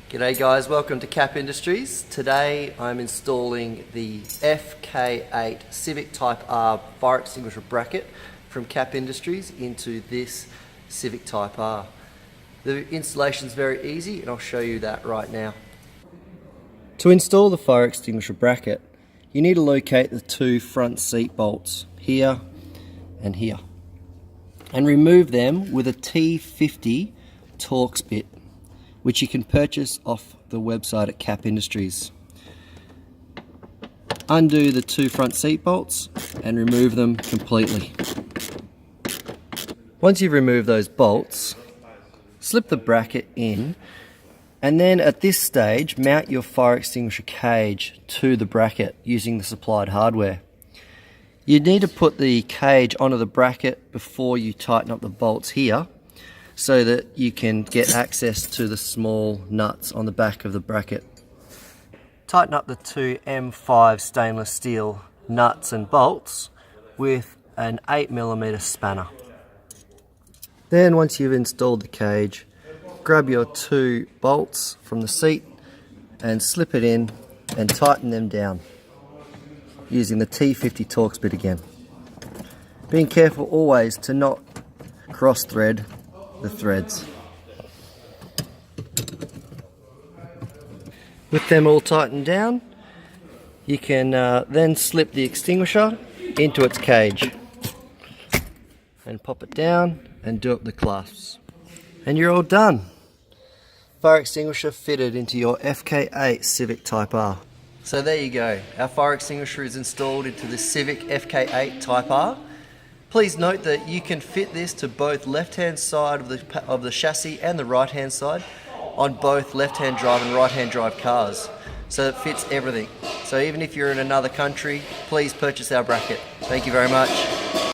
G'day guys, welcome to Cap Industries. Today I'm installing the FK8 Civic Type R fire extinguisher bracket from Cap Industries into this Civic Type R. The installation is very easy and I'll show you that right now. To install the fire extinguisher bracket, you need to locate the two front seat bolts here and here and remove them with a T50 Torx bit, which you can purchase off the website at Cap Industries. Undo the two front seat bolts and remove them completely. Once you've removed those bolts, slip the bracket in, and then at this stage mount your fire extinguisher cage to the bracket using the supplied hardware. You need to put the cage onto the bracket before you tighten up the bolts here, so that you can get access to the small nuts on the back of the bracket. Tighten up the two M5 stainless steel nuts and bolts with an 8mm spanner. Then once you've installed the cage, grab your two bolts from the seat and slip it in and tighten them down using the T50 Torx bit again. Being careful always to not cross thread the threads. With them all tightened down, you can then slip the extinguisher into its cage and pop it down and do up the clasps. And you're all done. Fire extinguisher fitted into your FK8 Civic Type R. So there you go. Our fire extinguisher is installed into the Civic FK8 Type R. Please note that you can fit this to both left-hand side of the chassis and the right-hand side on both left-hand drive and right-hand drive cars. So it fits everything. So even if you're in another country, please purchase our bracket. Thank you very much.